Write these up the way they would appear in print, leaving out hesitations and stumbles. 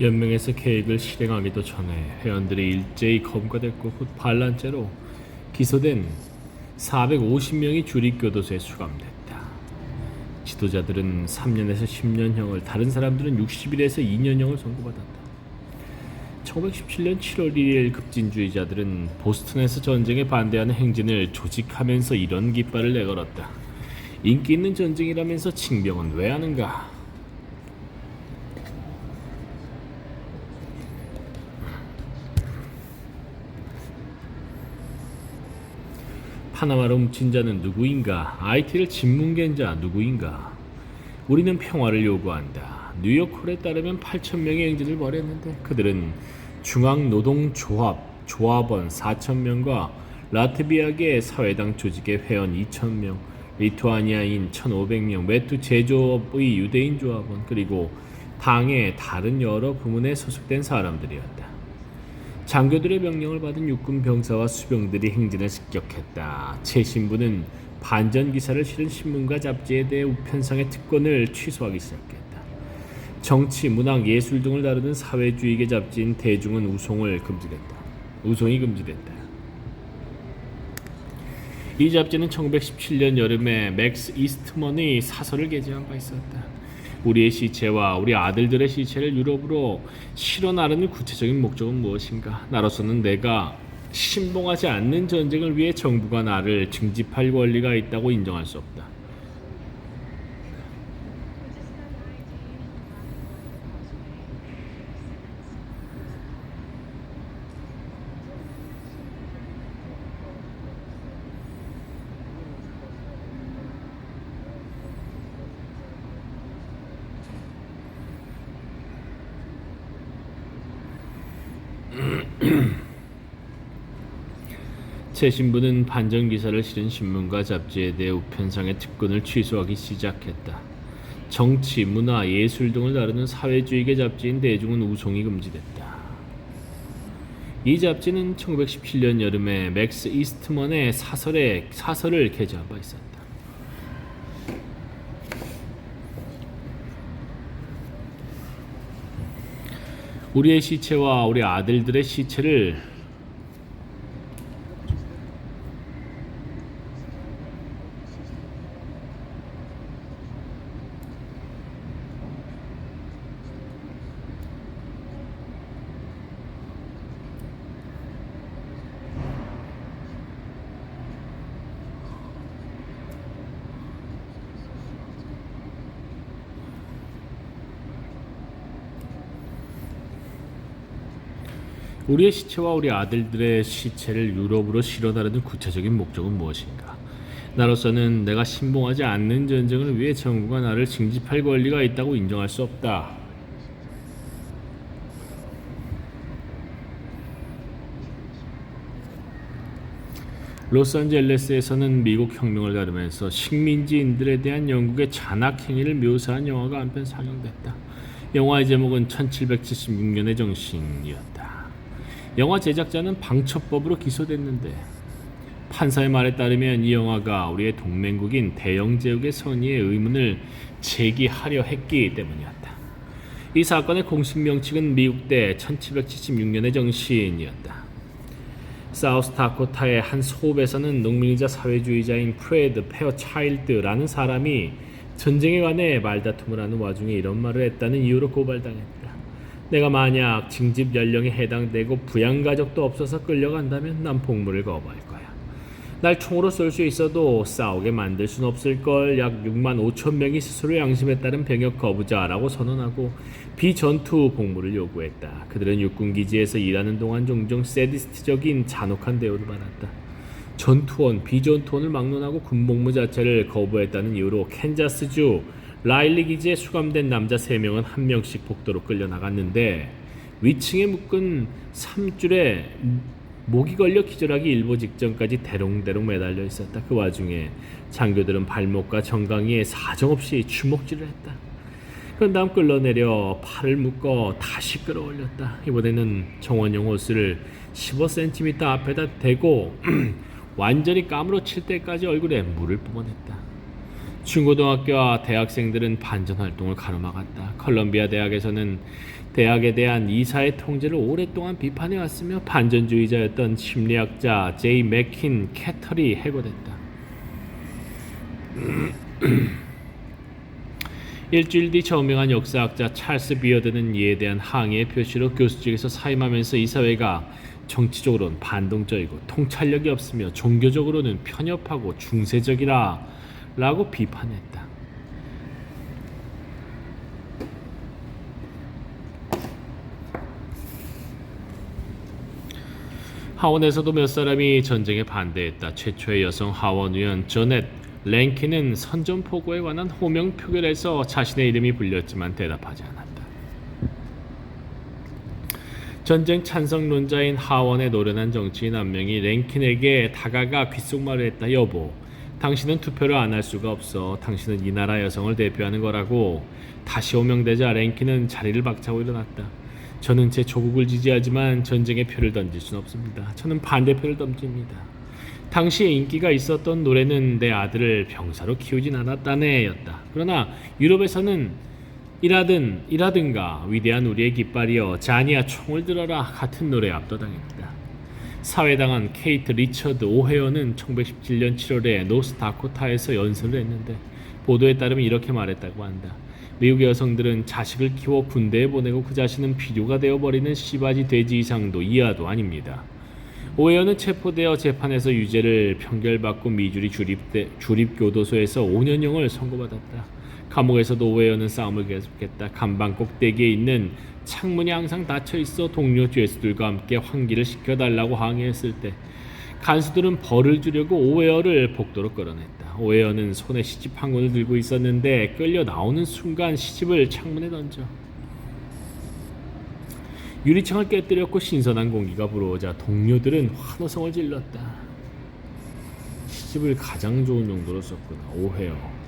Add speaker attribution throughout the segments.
Speaker 1: 연맹에서 계획을 실행하기도 전에 회원들이 일제히 검거됐고 곧 반란죄로 기소된 450명이 주립교도소에 수감됐다. 지도자들은 3년에서 10년형을, 다른 사람들은 60일에서 2년형을 선고받았다. 1917년 7월 1일 급진주의자들은 보스턴에서 전쟁에 반대하는 행진을 조직하면서 이런 깃발을 내걸었다. 인기 있는 전쟁이라면서 징병은 왜 하는가? 파나마로 훔친 자는 누구인가? IT를 짓뭉갠 자 누구인가? 우리는 평화를 요구한다. 뉴욕콜에 따르면 8,000명의 행진을 벌였는데 그들은 중앙노동조합원 4,000명과 라트비아계 사회당 조직의 회원 2,000명, 리투아니아인 1,500명, 외투 제조업의 유대인 조합원, 그리고 당의 다른 여러 부문에 소속된 사람들이었다. 장교들의 명령을 받은 육군 병사와 수병들이 행진을 습격했다. 최 신부는 반전 기사를 실은 신문과 잡지에 대해 우편상의 특권을 취소하기 시작했다. 정치, 문학, 예술 등을 다루는 사회주의계 잡지인 대중은 우송이 금지됐다. 이 잡지는 1917년 여름에 맥스 이스트먼의 사설을 게재한 바 있었다. 우리의 시체와 우리 아들들의 시체를 유럽으로 실어 나르는 구체적인 목적은 무엇인가? 나로서는 내가 신봉하지 않는 전쟁을 위해 정부가 나를 징집할 권리가 있다고 인정할 수 없다. 최 신부는 반전 기사를 실은 신문과 잡지에 대해 우편상의 특권을 취소하기 시작했다. 정치, 문화, 예술 등을 다루는 사회주의계 잡지인 대중은 우송이 금지됐다. 이 잡지는 1917년 여름에 맥스 이스트먼의 사설을 게재한 바 있었다. 우리의 시체와 우리 아들들의 시체를 우리의 시체와 우리 아들들의 시체를 유럽으로 실어 나르는 구체적인 목적은 무엇인가? 나로서는 내가 신봉하지 않는 전쟁을 위해 정부가 나를 징집할 권리가 있다고 인정할 수 없다. 로스앤젤레스에서는 미국 혁명을 다루면서 식민지인들에 대한 영국의 잔악 행위를 묘사한 영화가 한 편 상영됐다. 영화의 제목은 1776년의 정신이었다. 영화 제작자는 방첩법으로 기소됐는데 판사의 말에 따르면 이 영화가 우리의 동맹국인 대영제국의 선의의 의문을 제기하려 했기 때문이었다. 이 사건의 공식 명칭은 미국대 1776년의 정신이었다. 사우스다코타의 한 소읍에서는 농민이자 사회주의자인 프레드 페어차일드라는 사람이 전쟁에 관해 말다툼을 하는 와중에 이런 말을 했다는 이유로 고발당했다. 내가 만약 징집 연령에 해당되고 부양가족도 없어서 끌려간다면 난 복무를 거부할 거야. 날 총으로 쏠 수 있어도 싸우게 만들 순 없을걸. 약 6만 5천 명이 스스로 양심에 따른 병역 거부자라고 선언하고 비전투 복무를 요구했다. 그들은 육군기지에서 일하는 동안 종종 세디스트적인 잔혹한 대우를 받았다. 전투원, 비전투원을 막론하고 군복무 자체를 거부했다는 이유로 캔자스주 라일리 기지에 수감된 남자 3명은 한 명씩 복도로 끌려나갔는데 위층에 묶은 3줄에 목이 걸려 기절하기 일보 직전까지 대롱대롱 매달려 있었다. 그 와중에 장교들은 발목과 정강이에 사정없이 주먹질을 했다. 그런 다음 끌어내려 팔을 묶어 다시 끌어올렸다. 이번에는 정원용 호스를 15cm 앞에다 대고 완전히 까무러칠 때까지 얼굴에 물을 뿜어냈다. 중고등학교와 대학생들은 반전 활동을 가로막았다. 컬럼비아 대학에서는 대학에 대한 이사의 통제를 오랫동안 비판해왔으며 반전주의자였던 심리학자 제이 맥킨 캐털이 해고됐다. 일주일 뒤 저명한 역사학자 찰스 비어드는 이에 대한 항의의 표시로 교수직에서 사임하면서 이사회가 정치적으로는 반동적이고 통찰력이 없으며 종교적으로는 편협하고 중세적이라 라고 비판했다. 하원에서도 몇 사람이 전쟁에 반대했다. 최초의 여성 하원 의원 저넷 랭킨은 선전포고에 관한 호명 표결에서 자신의 이름이 불렸지만 대답하지 않았다. 전쟁 찬성론자인 하원의 노련한 정치인 한 명이 랭킨에게 다가가 귓속말을 했다. 여보, 당신은 투표를 안 할 수가 없어. 당신은 이 나라 여성을 대표하는 거라고. 다시 호명되자 랭킨은 자리를 박차고 일어났다. 저는 제 조국을 지지하지만 전쟁에 표를 던질 수는 없습니다. 저는 반대표를 던집니다. 당시에 인기가 있었던 노래는 내 아들을 병사로 키우진 않았다네 였다. 그러나 유럽에서는 이라든가 위대한 우리의 깃발이여 자니아 총을 들어라 같은 노래에 압도당했다. 사회당한 케이트 리처드 오헤어는 1917년 7월에 노스다코타에서 연설을 했는데 보도에 따르면 이렇게 말했다고 한다. 미국의 여성들은 자식을 키워 군대에 보내고 그 자신은 필요가 되어버리는 씨바지 돼지 이상도 이하도 아닙니다. 오헤어는 체포되어 재판에서 유죄를 판결받고 미주리 주립교도소에서 5년형을 선고받았다. 감옥에서도 오헤어는 싸움을 계속했다. 간방 꼭대기에 있는 창문이 항상 닫혀있어 동료 죄수들과 함께 환기를 시켜달라고 항의했을 때 간수들은 벌을 주려고 오헤어를 복도로 끌어냈다. 오헤어는 손에 시집 한 권을 들고 있었는데 끌려 나오는 순간 시집을 창문에 던져 유리창을 깨뜨렸고 신선한 공기가 불어오자 동료들은 환호성을 질렀다. 시집을 가장 좋은 용도로 썼구나. 오헤어.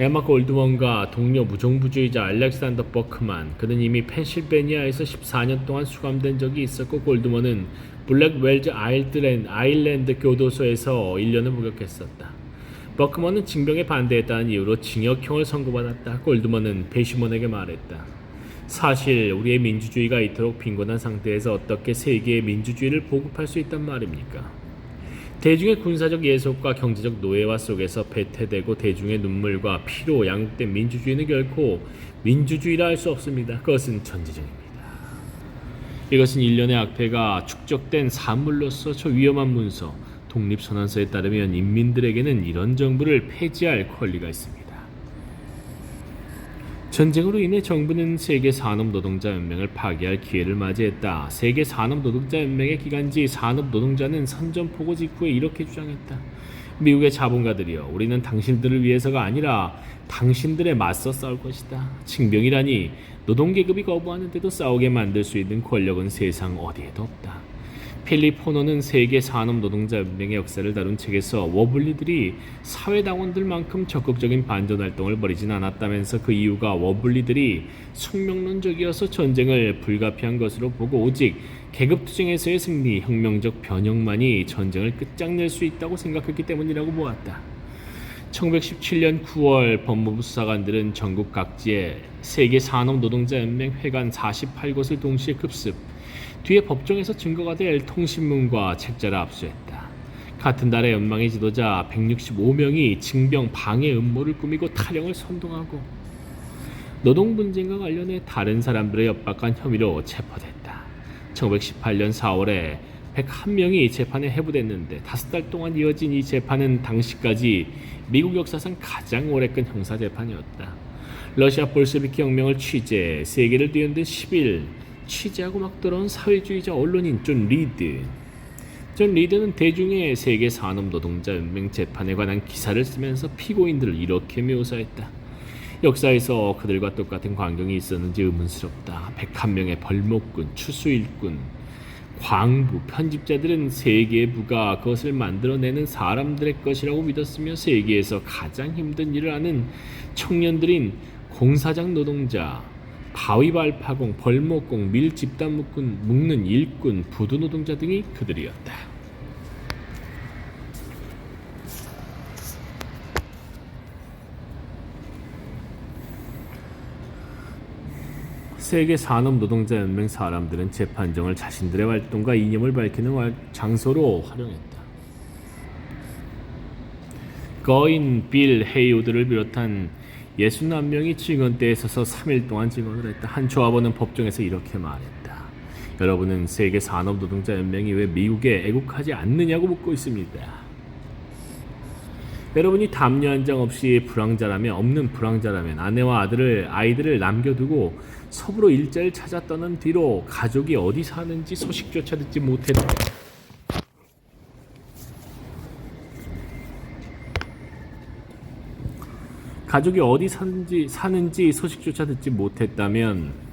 Speaker 1: 에마 골드먼과 동료 무정부주의자 알렉산더 버크만, 그는 이미 펜실베니아에서 14년 동안 수감된 적이 있었고 골드먼은 블랙웰즈 아일랜드 교도소에서 1년을 목욕했었다. 버크먼은 징병에 반대했다는 이유로 징역형을 선고받았다. 골드먼은 배시몬에게 말했다. 사실 우리의 민주주의가 이토록 빈곤한 상태에서 어떻게 세계의 민주주의를 보급할 수 있단 말입니까? 대중의 군사적 예속과 경제적 노예화 속에서 배태되고 대중의 눈물과 피로 양육된 민주주의는 결코 민주주의라 할 수 없습니다. 그것은 전제적입니다. 이것은 일련의 악폐가 축적된 산물로서 저 위험한 문서 독립선언서에 따르면 인민들에게는 이런 정부를 폐지할 권리가 있습니다. 전쟁으로 인해 정부는 세계산업노동자연맹을 파기할 기회를 맞이했다. 세계산업노동자연맹의 기간지 산업노동자는 선전포고 직후에 이렇게 주장했다. 미국의 자본가들이여, 우리는 당신들을 위해서가 아니라 당신들에 맞서 싸울 것이다. 징병이라니 노동계급이 거부하는데도 싸우게 만들 수 있는 권력은 세상 어디에도 없다. 필립 호너는 세계산업노동자연맹의 역사를 다룬 책에서 워블리들이 사회당원들만큼 적극적인 반전활동을 벌이진 않았다면서 그 이유가 워블리들이 숙명론적이어서 전쟁을 불가피한 것으로 보고 오직 계급투쟁에서의 승리, 혁명적 변형만이 전쟁을 끝장낼 수 있다고 생각했기 때문이라고 보았다. 1917년 9월 법무부 수사관들은 전국 각지에 세계산업노동자연맹 회관 48곳을 동시에 급습, 뒤에 법정에서 증거가 될 통신문과 책자를 압수했다. 같은 달에 연방의 지도자 165명이 징병 방해 음모를 꾸미고 탈영을 선동하고 노동 분쟁과 관련해 다른 사람들을 협박한 혐의로 체포됐다. 1918년 4월에 101명이 재판에 해부됐는데 5달 동안 이어진 이 재판은 당시까지 미국 역사상 가장 오래된 형사재판이었다. 러시아 볼셰비키 혁명을 취재, 세계를 뒤흔든 10일 취재하고 막 돌아온 사회주의자 언론인 존 리드는 대중의 세계산업노동자연맹 재판에 관한 기사를 쓰면서 피고인들을 이렇게 묘사했다. 역사에서 그들과 똑같은 광경이 있었는지 의문스럽다. 101명의 벌목꾼, 추수일꾼, 광부, 편집자들은 세계의 부가 그것을 만들어내는 사람들의 것이라고 믿었으며 세계에서 가장 힘든 일을 하는 청년들인 공사장 노동자, 바위발파공, 벌목공, 밀집단 묶는 일꾼, 부두 노동자 등이 그들이었다. 세계 산업노동자연맹 사람들은 재판정을 자신들의 활동과 이념을 밝히는 장소로 활용했다. 거인 빌 헤이우드를 비롯한 61명이 증언대에 서서 3일 동안 증언을 했다. 한 조합원은 법정에서 이렇게 말했다. 여러분은 세계 산업노동자연맹이 왜 미국에 애국하지 않느냐고 묻고 있습니다. 여러분이 담요 한 장 없이 없는 불황자라면 아내와 아이들을 남겨두고 서부로 일자리를 찾아 떠난 뒤로 가족이 어디 사는지 소식조차 듣지 못했다. 가족이 어디 사는지 소식조차 듣지 못했다면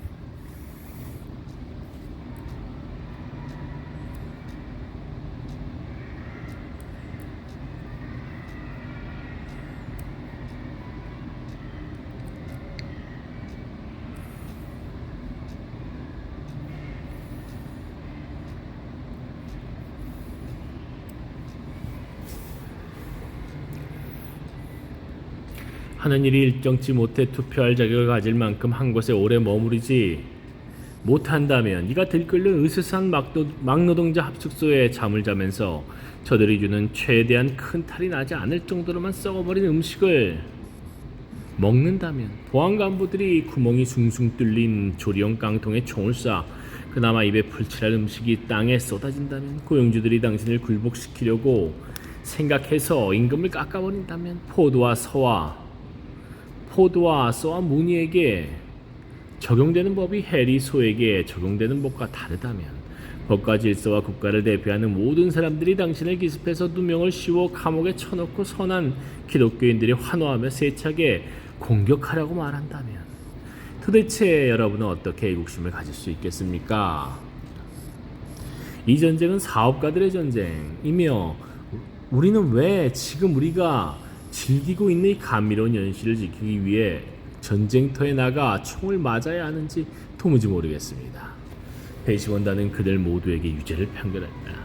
Speaker 1: 하는 일이 일정치 못해 투표할 자격을 가질 만큼 한 곳에 오래 머무르지 못한다면 이가 들끓는 으스스한 막노동자 합숙소에 잠을 자면서 저들이 주는 최대한 큰 탈이 나지 않을 정도로만 썩어버린 음식을 먹는다면 보안간부들이 구멍이 숭숭 뚫린 조리용 깡통에 총을 쏴 그나마 입에 풀칠할 음식이 땅에 쏟아진다면 고용주들이 당신을 굴복시키려고 생각해서 임금을 깎아버린다면 포드와 서와 무니에게 적용되는 법이 해리 소에게 적용되는 법과 다르다면 법과 질서와 국가를 대표하는 모든 사람들이 당신을 기습해서 누명을 씌워 감옥에 쳐넣고 선한 기독교인들이 환호하며 세차게 공격하라고 말한다면 도대체 여러분은 어떻게 애국심을 가질 수 있겠습니까? 이 전쟁은 사업가들의 전쟁이며 우리는 왜 지금 우리가 즐기고 있는 이 감미로운 현실을 지키기 위해 전쟁터에 나가 총을 맞아야 하는지 도무지 모르겠습니다. 배심원단은 그들 모두에게 유죄를 판결했다.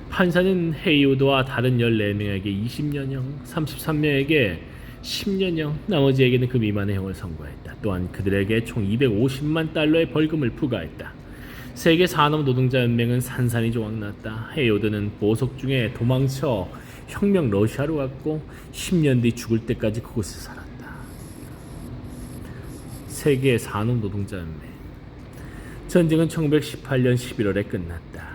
Speaker 1: 판사는 헤이우드와 다른 14명에게 20년형, 33명에게 10년형, 나머지에게는 그 미만의 형을 선고했다. 또한 그들에게 총 250만 달러의 벌금을 부과했다. 세계 산업노동자연맹은 산산이 조각났다. 헤이우드는 보석 중에 도망쳐 혁명 러시아로 갔고 10년 뒤 죽을 때까지 그곳에 살았다. 세계 산업노동자연맹 전쟁은 1918년 11월에 끝났다.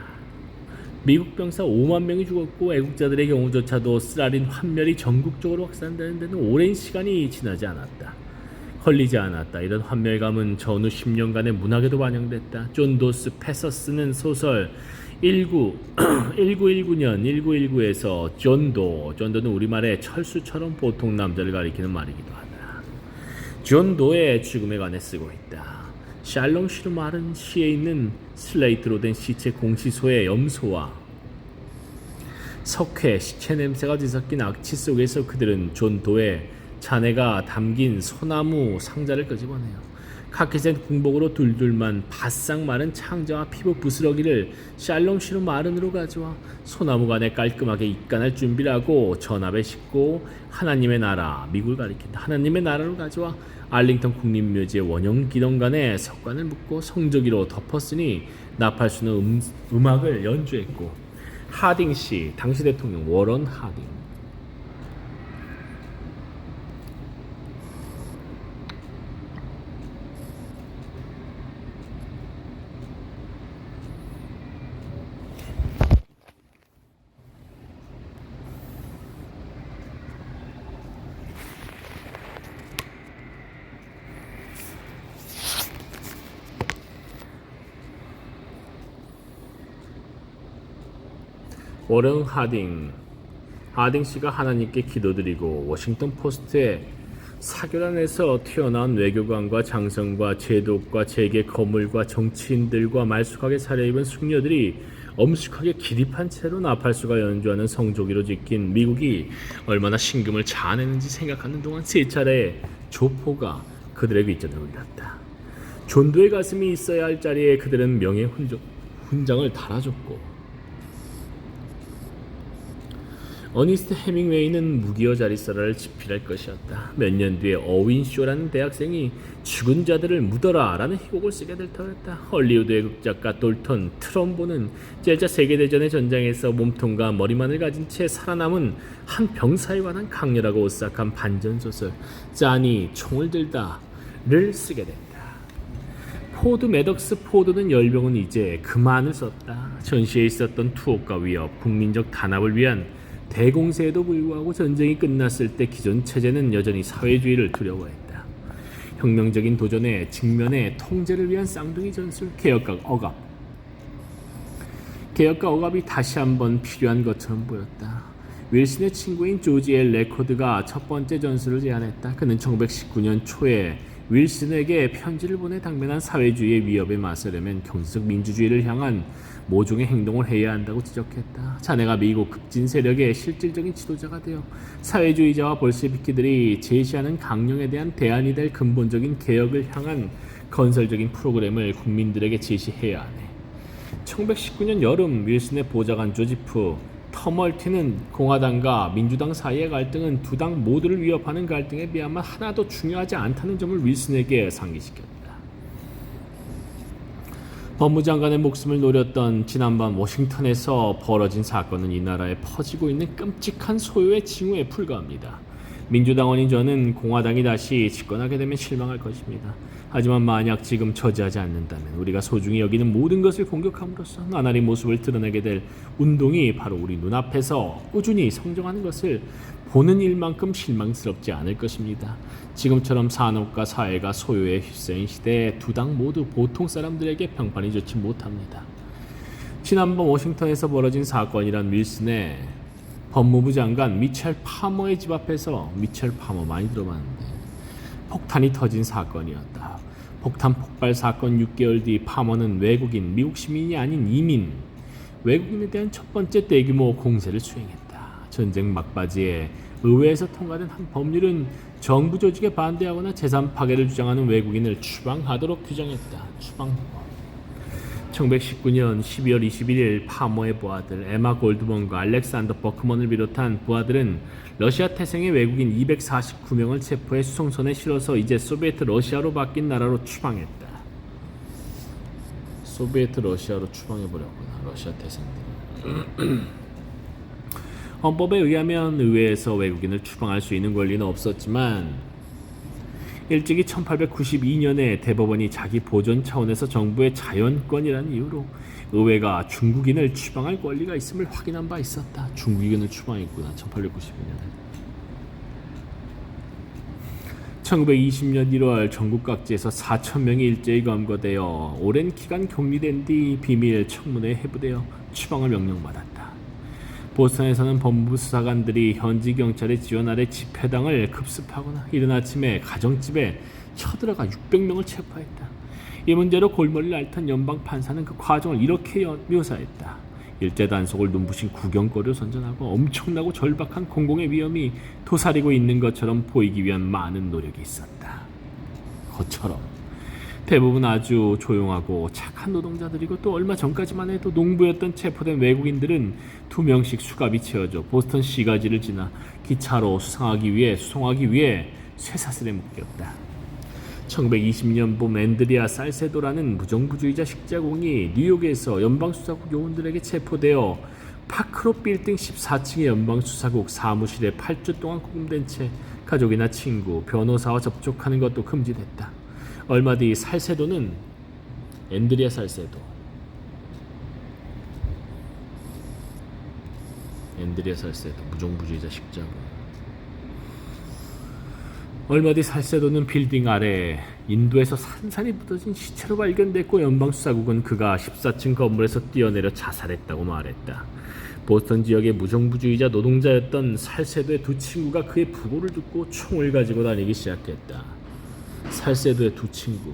Speaker 1: 미국 병사 5만 명이 죽었고 애국자들의 경우조차도 쓰라린 환멸이 전국적으로 확산되는 데는 오랜 시간이 지나지 않았다. 걸리지 않았다. 이런 환멸감은 전후 10년간의 문학에도 반영됐다. 존 도스 패서스는 소설 1919년 1919에서 존도는 우리말에 철수처럼 보통 남자를 가리키는 말이기도 하다. 존도의 죽음에 관해 쓰고 있다. 샬롱 시르말은 시에 있는 슬레이트로 된 시체 공시소의 염소와 석회, 시체 냄새가 뒤섞인 악취 속에서 그들은 존도의 잔해가 담긴 소나무 상자를 끄집어내요. 카키색 군복으로 둘둘만 바싹 마른 창자와 피부 부스러기를 샬롬 시루 마른으로 가져와 소나무 간에 깔끔하게 입간할 준비를 하고 전압에 싣고 하나님의 나라, 미국을 가리킨다. 하나님의 나라로 가져와 알링턴 국립묘지의 원형 기념관에 석관을 묶고 성조기로 덮었으니 나팔수는 음악을 연주했고 하딩 씨, 당시 대통령 워런 하딩 워런 하딩 씨가 하나님께 기도드리고 워싱턴 포스트에 사교단에서 튀어나온 외교관과 장성과 제독과 재계 거물과 정치인들과 말쑥하게 차려입은 숙녀들이 엄숙하게 기립한 채로 나팔수가 연주하는 성조기로 지킨 미국이 얼마나 신금을 자아내는지 생각하는 동안 세 차례 조포가 그들에게 윗전을 올렸다. 존도의 가슴이 있어야 할 자리에 그들은 명예 훈장을 달아줬고 어니스트 해밍웨이는 무기여 자리서라를 집필할 것이었다. 몇 년 뒤에 어윈 쇼라는 대학생이 죽은 자들을 묻어라 라는 희곡을 쓰게 될 터였다. 헐리우드의 극작가 돌턴 트럼보는 제1차 세계대전의 전장에서 몸통과 머리만을 가진 채 살아남은 한 병사에 관한 강렬하고 오싹한 반전소설 짠이 총을 들다를 쓰게 된다. 포드 매덕스 포드는 열병은 이제 그만을 썼다. 전시에 있었던 투옥과 위협, 국민적 단합을 위한 대공세에도 불구하고 전쟁이 끝났을 때 기존 체제는 여전히 사회주의를 두려워했다. 혁명적인 도전에 직면해 통제를 위한 쌍둥이 전술, 개혁과 억압. 개혁과 억압이 다시 한번 필요한 것처럼 보였다. 윌슨의 친구인 조지 엘 레코드가 첫 번째 전술을 제안했다. 그는 1919년 초에 윌슨에게 편지를 보내 당면한 사회주의의 위협에 맞서려면 경제적 민주주의를 향한 모종의 행동을 해야 한다고 지적했다. 자네가 미국 급진 세력의 실질적인 지도자가 되어 사회주의자와 볼셰비키들이 제시하는 강령에 대한 대안이 될 근본적인 개혁을 향한 건설적인 프로그램을 국민들에게 제시해야 하네. 1919년 여름 윌슨의 보좌관 조지프 터멀티는 공화당과 민주당 사이의 갈등은 두 당 모두를 위협하는 갈등에 비하면 하나도 중요하지 않다는 점을 윌슨에게 상기시켰다. 법무장관의 목숨을 노렸던 지난밤 워싱턴에서 벌어진 사건은 이 나라에 퍼지고 있는 끔찍한 소요의 징후에 불과합니다. 민주당원인 저는 공화당이 다시 집권하게 되면 실망할 것입니다. 하지만 만약 지금 저지하지 않는다면 우리가 소중히 여기는 모든 것을 공격함으로써 나날이 모습을 드러내게 될 운동이 바로 우리 눈앞에서 꾸준히 성장하는 것을 보는 일만큼 실망스럽지 않을 것입니다. 지금처럼 산업과 사회가 소요에 휩싸인 시대에 두 당 모두 보통 사람들에게 평판이 좋지 못합니다. 지난번 워싱턴에서 벌어진 사건이란 윌슨의 법무부 장관 미첼 파머의 집 앞에서, 미첼 파머 많이 들어봤는데, 폭탄이 터진 사건이었다. 폭탄 폭발 사건 6개월 뒤 파머는 외국인, 미국 시민이 아닌 이민, 외국인에 대한 첫 번째 대규모 공세를 수행했다. 전쟁 막바지에 의회에서 통과된 한 법률은 정부 조직에 반대하거나 재산 파괴를 주장하는 외국인을 추방하도록 규정했다. 추방법. 1919년 12월 21일 파머의 부하들 에마 골드먼과 알렉산더 버크먼을 비롯한 부하들은 러시아 태생의 외국인 249명을 체포해 수송선에 실어서 이제 소비에트 러시아로 바뀐 나라로 추방했다. 소비에트 러시아로 추방해버렸구나, 러시아 태생들. 헌법에 의하면 의회에서 외국인을 추방할 수 있는 권리는 없었지만 일찍이 1892년에 대법원이 자기 보존 차원에서 정부의 자연권이라는 이유로 의회가 중국인을 추방할 권리가 있음을 확인한 바 있었다. 중국인을 추방했구나, 1892년에. 1920년 1월 전국 각지에서 4,000명이 일제히 검거되어 오랜 기간 격리된 뒤 비밀 청문회에 회부되어 추방을 명령받았다. 보스턴에서는 법무부 수사관들이 현지 경찰의 지원 아래 집회당을 급습하거나 이른 아침에 가정집에 쳐들어가 600명을 체포했다. 이 문제로 골머리를 앓던 연방 판사는 그 과정을 이렇게 묘사했다. 일제 단속을 눈부신 구경거리로 선전하고 엄청나고 절박한 공공의 위험이 도사리고 있는 것처럼 보이기 위한 많은 노력이 있었다. 그처럼 대부분 아주 조용하고 착한 노동자들이고 또 얼마 전까지만 해도 농부였던 체포된 외국인들은 2명씩 수갑이 채워져 보스턴 시가지를 지나 기차로 수송하기 위해 쇠사슬에 묶였다. 1920년 봄 앤드리아 살세도라는 무정부주의자 식자공이 뉴욕에서 연방수사국 요원들에게 체포되어 파크로 빌딩 14층의 연방수사국 사무실에 8주 동안 구금된 채 가족이나 친구, 변호사와 접촉하는 것도 금지됐다. 얼마 뒤 살세도는 앤드리아 살세도, 무정부주의자 식자공. 얼마 뒤 살세도는 빌딩 아래 인도에서 산산이 묻어진 시체로 발견됐고 연방수사국은 그가 14층 건물에서 뛰어내려 자살했다고 말했다. 보스턴 지역의 무정부주의자 노동자였던 살세도의 두 친구가 그의 부고를 듣고 총을 가지고 다니기 시작했다. 살세도의 두 친구,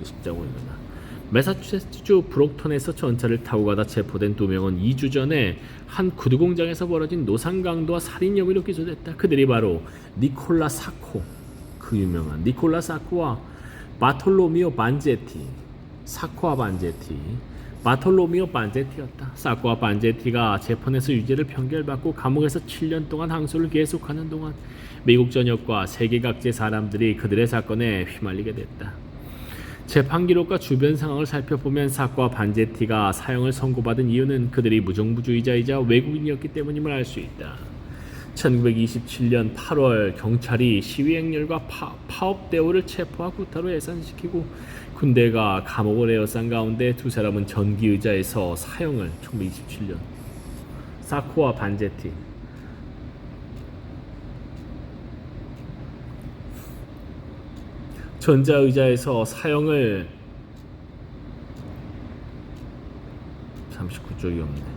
Speaker 1: 식자공이구나. 매사추세츠주 브록턴에서 전차를 타고 가다 체포된 2명은 2주 전에 한 구두 공장에서 벌어진 노상강도와 살인 혐의로 기소됐다. 그들이 바로 니콜라 사코, 그 유명한 니콜라 사코와 바톨로미오 반제티, 사코와 반제티. 바톨로미오 반제티였다. 사코와 반제티가 재판에서 유죄를 판결받고 감옥에서 7년 동안 항소를 계속하는 동안 미국 전역과 세계 각지의 사람들이 그들의 사건에 휘말리게 됐다. 재판 기록과 주변 상황을 살펴보면 사코와 반제티가 사형을 선고받은 이유는 그들이 무정부주의자이자 외국인이었기 때문임을 알 수 있다. 1927년 8월 경찰이 시위 행렬과 파업 대오를 체포와 구타로 해산시키고 군대가 감옥을 에워싼 가운데 두 사람은 전기의자에서 사형을 1927년 사코와 반제티 전자의자에서 사형을 39쪽이 없네.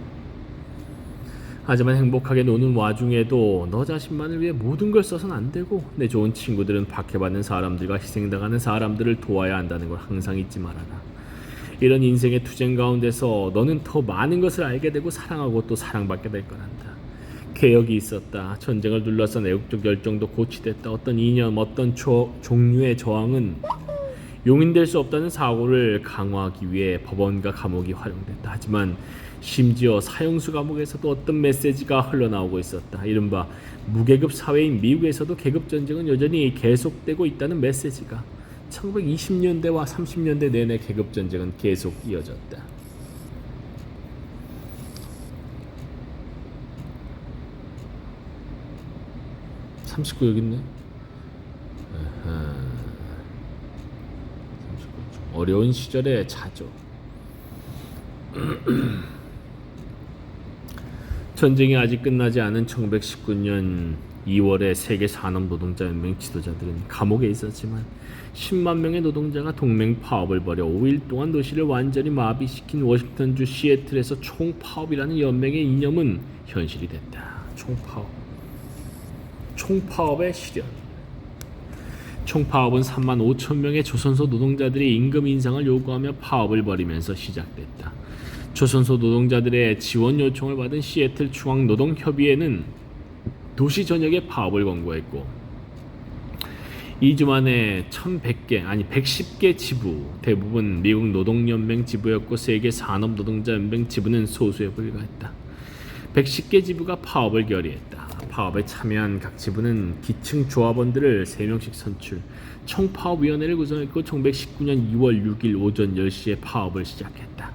Speaker 1: 하지만 행복하게 노는 와중에도 너 자신만을 위해 모든 걸 써선 안 되고 내 좋은 친구들은 박해받는 사람들과 희생당하는 사람들을 도와야 한다는 걸 항상 잊지 말아라. 이런 인생의 투쟁 가운데서 너는 더 많은 것을 알게 되고 사랑하고 또 사랑받게 될 거란다. 개혁이 있었다. 전쟁을 둘러싼 애국적 열정도 고취됐다. 어떤 이념, 어떤 종류의 저항은 용인될 수 없다는 사고를 강화하기 위해 법원과 감옥이 활용됐다. 하지만 심지어 사형수 감옥에서도 어떤 메시지가 흘러나오고 있었다. 이른바 무계급 사회인 미국에서도 계급 전쟁은 여전히 계속되고 있다는 메시지가 1920년대와 30년대 내내 계급 전쟁은 계속 이어졌다. 여기 있네. 어려운 시절의 자조. 전쟁이 아직 끝나지 않은 1919년 2월에 세계 산업노동자연맹 지도자들은 감옥에 있었지만 10만 명의 노동자가 동맹 파업을 벌여 5일 동안 도시를 완전히 마비시킨 워싱턴주 시애틀에서 총파업이라는 연맹의 이념은 현실이 됐다. 총파업의 실현. 총파업은 3만 5천 명의 조선소 노동자들이 임금 인상을 요구하며 파업을 벌이면서 시작됐다. 조선소 노동자들의 지원 요청을 받은 시애틀 중앙노동협의회는 도시 전역에 파업을 권고했고 2주 만에 110개 지부, 대부분 미국 노동연맹 지부였고 세계 산업노동자연맹 지부는 소수에 불과했다. 110개 지부가 파업을 결의했다. 파업에 참여한 각 지부는 기층 조합원들을 3명씩 선출, 총파업위원회를 구성했고 1919년 2월 6일 오전 10시에 파업을 시작했다.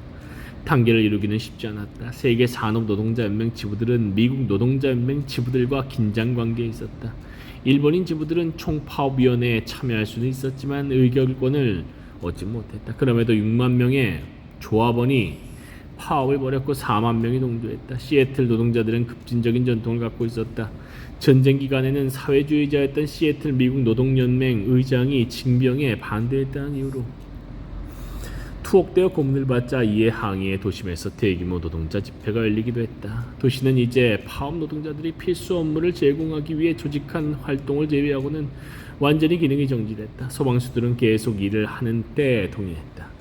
Speaker 1: 단계를 이루기는 쉽지 않았다. 세계 산업노동자연맹 지부들은 미국 노동자연맹 지부들과 긴장관계에 있었다. 일본인 지부들은 총파업위원회에 참여할 수는 있었지만 의결권을 얻지 못했다. 그럼에도 6만 명의 조합원이 파업을 벌였고 4만 명이 동조했다. 시애틀 노동자들은 급진적인 전통을 갖고 있었다. 전쟁 기간에는 사회주의자였던 시애틀 미국 노동연맹 의장이 징병에 반대했다는 이유로 투옥되어 고문을 받자 이에 항의해 도심에서 대규모 노동자 집회가 열리기도 했다. 도시는 이제 파업 노동자들이 필수 업무를 제공하기 위해 조직한 활동을 제외하고는 완전히 기능이 정지됐다. 소방수들은 계속 일을 하는 때 동의했다.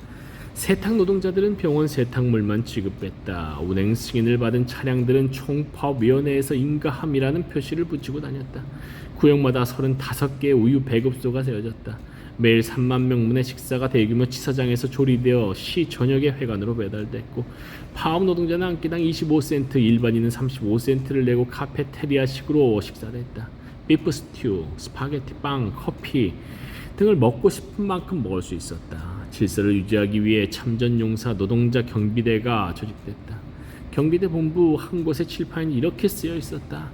Speaker 1: 세탁 노동자들은 병원 세탁물만 취급했다. 운행 승인을 받은 차량들은 총파업위원회에서 인가함이라는 표시를 붙이고 다녔다. 구역마다 35개의 우유 배급소가 세워졌다. 매일 3만 명분의 식사가 대규모 치사장에서 조리되어 시 전역의 회관으로 배달됐고 파업 노동자는 한 끼당 25센트, 일반인은 35센트를 내고 카페테리아식으로 식사를 했다. 비프 스튜, 스파게티, 빵, 커피 등을 먹고 싶은 만큼 먹을 수 있었다. 질서를 유지하기 위해 참전용사 노동자 경비대가 조직됐다. 경비대 본부 한 곳의 칠판이 이렇게 쓰여 있었다.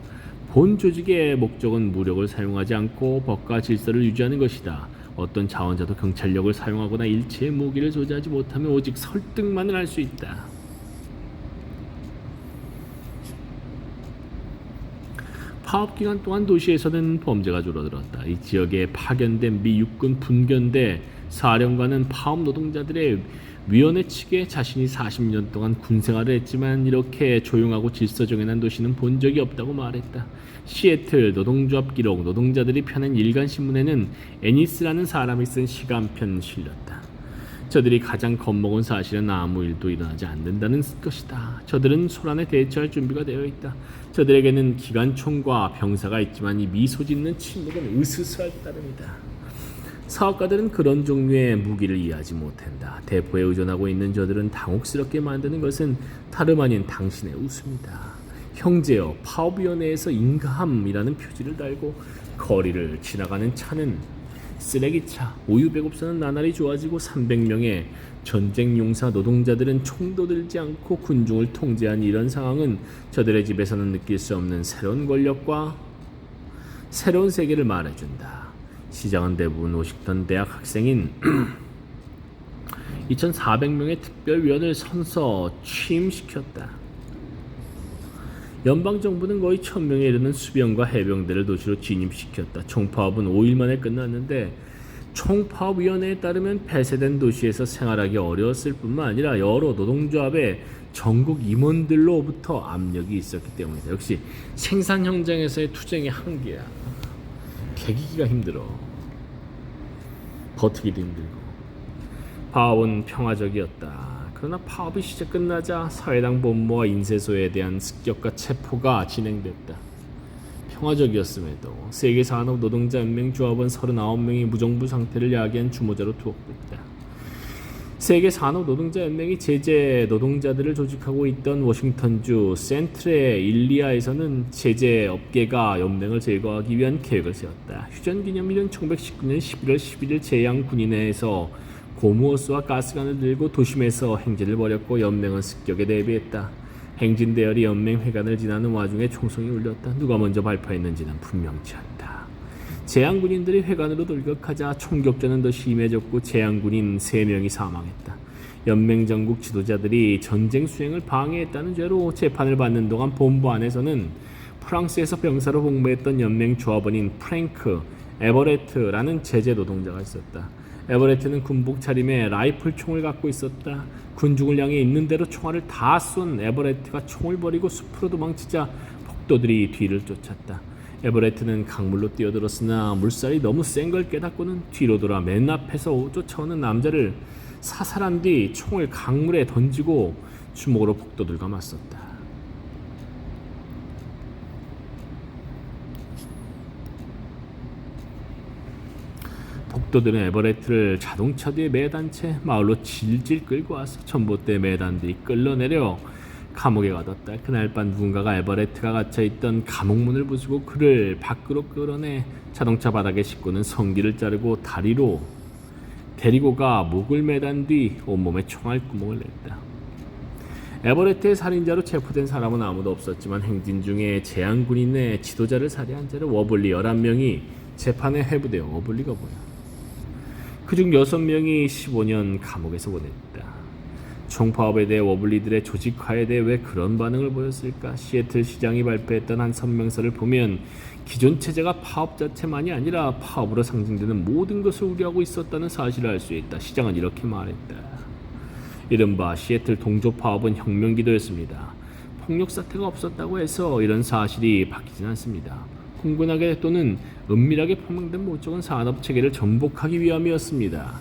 Speaker 1: 본 조직의 목적은 무력을 사용하지 않고 법과 질서를 유지하는 것이다. 어떤 자원자도 경찰력을 사용하거나 일체의 무기를 소지하지 못하면 오직 설득만을 할 수 있다. 파업 기간 동안 도시에서는 범죄가 줄어들었다. 이 지역에 파견된 미 육군 분견대 사령관은 파업 노동자들의 위원회 측에 자신이 40년 동안 군 생활을 했지만 이렇게 조용하고 질서정연한 도시는 본 적이 없다고 말했다. 시애틀 노동조합 기록, 노동자들이 펴낸 일간신문에는 애니스라는 사람이 쓴 시가 한 편 실렸다. 저들이 가장 겁먹은 사실은 아무 일도 일어나지 않는다는 것이다. 저들은 소란에 대처할 준비가 되어 있다. 저들에게는 기관총과 병사가 있지만 이 미소 짓는 침묵은 으스스할 따름이다. 사업가들은 그런 종류의 무기를 이해하지 못한다. 대포에 의존하고 있는 저들은 당혹스럽게 만드는 것은 다름 아닌 당신의 웃음이다. 형제여, 파업위원회에서 인가함이라는 표지를 달고 거리를 지나가는 차는 쓰레기차, 우유 배급사는 나날이 좋아지고 300명의 전쟁 용사 노동자들은 총도 들지 않고 군중을 통제한 이런 상황은 저들의 집에서는 느낄 수 없는 새로운 권력과 새로운 세계를 말해준다. 시장은 대부분 워싱턴 대학 학생인 2,400명의 특별위원을 선서 취임시켰다. 연방정부는 거의 1,000명에 이르는 수병과 해병대를 도시로 진입시켰다. 총파업은 5일 만에 끝났는데 총파업위원회에 따르면 폐쇄된 도시에서 생활하기 어려웠을 뿐만 아니라 여러 노동조합의 전국 임원들로부터 압력이 있었기 때문이다. 역시 생산 현장에서의 투쟁의 한계야. 개기기가 힘들어. 버티기도 힘들고. 파업은 평화적이었다. 그러나 파업이 시작 끝나자 사회당 본부와 인쇄소에 대한 습격과 체포가 진행됐다. 평화적이었음에도 세계산업노동자연맹 조합원 39명이 무정부 상태를 야기한 주모자로 투옥됐다. 세계산업노동자연맹이 제재 노동자들을 조직하고 있던 워싱턴주 센트레 일리아에서는 제재 업계가 연맹을 제거하기 위한 계획을 세웠다. 휴전기념일은 1919년 11월 11일 제양 군인회에서 고무호스와 가스관을 들고 도심에서 행진을 벌였고 연맹은 습격에 대비했다. 행진 대열이 연맹 회관을 지나는 와중에 총성이 울렸다. 누가 먼저 발포했는지는 분명치 않다. 제양군인들이 회관으로 돌격하자 총격전은 더 심해졌고 제양군인 3명이 사망했다. 연맹 전국 지도자들이 전쟁 수행을 방해했다는 죄로 재판을 받는 동안 본부 안에서는 프랑스에서 병사로 복무했던 연맹 조합원인 프랭크 에버레트라는 제재 노동자가 있었다. 에버레트는 군복 차림에 라이플 총을 갖고 있었다. 군중을 향해 있는 대로 총알을 다 쏜 에버레트가 총을 버리고 숲으로 도망치자 폭도들이 뒤를 쫓았다. 에버레트는 강물로 뛰어들었으나 물살이 너무 센 걸 깨닫고는 뒤로 돌아 맨 앞에서 쫓아오는 남자를 사살한 뒤 총을 강물에 던지고 주먹으로 폭도들과 맞섰다. 폭도들은 에버레트를 자동차 뒤에 매단 채 마을로 질질 끌고 와서 전봇대 매단 뒤 끌어내려 감옥에 가뒀다. 그날 밤 누군가가 에버레트가 갇혀있던 감옥문을 부수고 그를 밖으로 끌어내 자동차 바닥에 싣고는 성기를 자르고 다리로 데리고 가 목을 매단 뒤 온몸에 총알구멍을 냈다. 에버레트의 살인자로 체포된 사람은 아무도 없었지만 행진 중에 제양군인의 지도자를 살해한 죄로 워블리 11명이 재판에 회부되어 워블리가 뭐야? 그중 6명이 15년 감옥에서 보냈다. 총파업에 대해 워블리들의 조직화에 대해 왜 그런 반응을 보였을까? 시애틀 시장이 발표했던 한 성명서를 보면 기존 체제가 파업 자체만이 아니라 파업으로 상징되는 모든 것을 우려하고 있었다는 사실을 알 수 있다. 시장은 이렇게 말했다. 이른바 시애틀 동조 파업은 혁명기도였습니다. 폭력 사태가 없었다고 해서 이런 사실이 바뀌진 않습니다. 공근하게 또는 은밀하게 포명된 목적은 산업체계를 전복하기 위함이었습니다.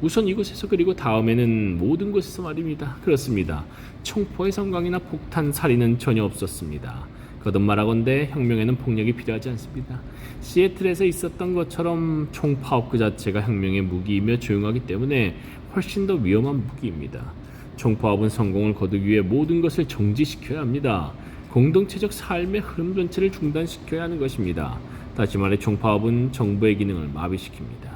Speaker 1: 우선 이곳에서 그리고 다음에는 모든 곳에서 말입니다. 그렇습니다. 총포의 성광이나 폭탄, 살인은 전혀 없었습니다. 거듭말하건대 혁명에는 폭력이 필요하지 않습니다. 시애틀에서 있었던 것처럼 총파업 그 자체가 혁명의 무기이며 조용하기 때문에 훨씬 더 위험한 무기입니다. 총파업은 성공을 거두기 위해 모든 것을 정지시켜야 합니다. 공동체적 삶의 흐름 전체를 중단시켜야 하는 것입니다. 다시 말해 총파업은 정부의 기능을 마비시킵니다.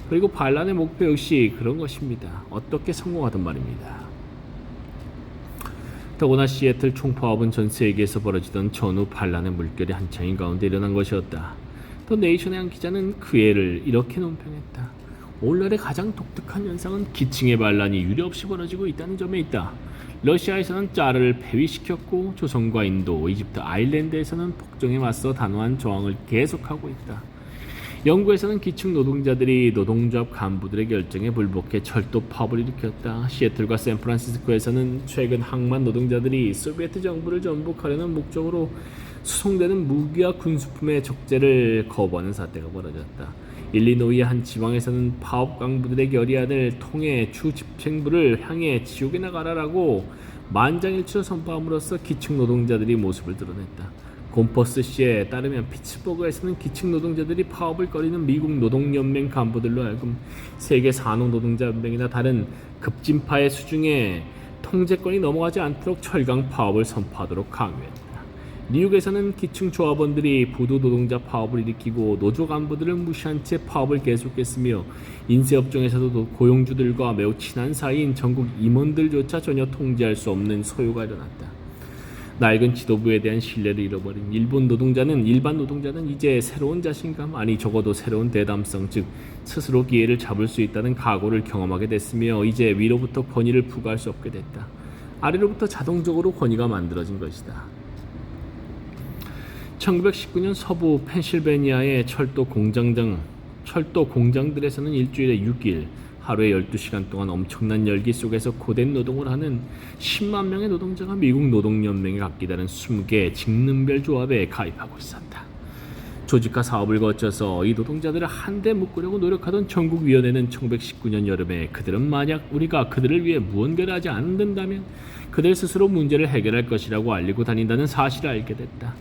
Speaker 1: 그리고 반란의 목표 역시 그런 것입니다. 어떻게 성공하든 말입니다. 더구나 시애틀 총파업은 전 세계에서 벌어지던 전후 반란의 물결이 한창인 가운데 일어난 것이었다. 더 네이션의 한 기자는 그 애를 이렇게 논평했다. 오늘날의 가장 독특한 현상은 기층의 반란이 유례없이 벌어지고 있다는 점에 있다. 러시아에서는 짜르를 폐위시켰고 조선과 인도, 이집트, 아일랜드에서는 폭정에 맞서 단호한 저항을 계속하고 있다. 영국에서는 기층 노동자들이 노동조합 간부들의 결정에 불복해 철도 파업을 일으켰다. 시애틀과 샌프란시스코에서는 최근 항만 노동자들이 소비에트 정부를 전복하려는 목적으로 수송되는 무기와 군수품의 적재를 거부하는 사태가 벌어졌다. 일리노이의 한 지방에서는 파업 강부들의 결의안을 통해 주 집행부를 향해 지옥에 나가라라고 만장일치로 선포함으로써 기층 노동자들이 모습을 드러냈다. 곰퍼스 씨에 따르면 피츠버그에서는 기층 노동자들이 파업을 꺼리는 미국 노동연맹 간부들로 하여금 세계 산업노동자연맹이나 다른 급진파의 수중에 통제권이 넘어가지 않도록 철강 파업을 선포하도록 강요했다. 뉴욕에서는 기층 조합원들이 부도 노동자 파업을 일으키고 노조 간부들을 무시한 채 파업을 계속했으며 인쇄업종에서도 고용주들과 매우 친한 사이인 전국 임원들조차 전혀 통제할 수 없는 소요가 일어났다. 낡은 지도부에 대한 신뢰를 잃어버린 일반 노동자는 이제 새로운 자신감, 아니 적어도 새로운 대담성, 즉 스스로 기회를 잡을 수 있다는 각오를 경험하게 됐으며 이제 위로부터 권위를 부과할 수 없게 됐다. 아래로부터 자동적으로 권위가 만들어진 것이다. 1919년 서부 펜실베니아의 철도 공장들에서는 일주일에 6일, 하루에 12시간 동안 엄청난 열기 속에서 고된 노동을 하는 10만 명의 노동자가 미국 노동연맹에 갖기다는 20개 직능별 조합에 가입하고 있었다. 조직화 사업을 거쳐서 이 노동자들을 한데 묶으려고 노력하던 전국위원회는 1919년 여름에 그들은 만약 우리가 그들을 위해 무언가를 하지 않는다면 그들 스스로 문제를 해결할 것이라고 알리고 다닌다는 사실을 알게 됐다.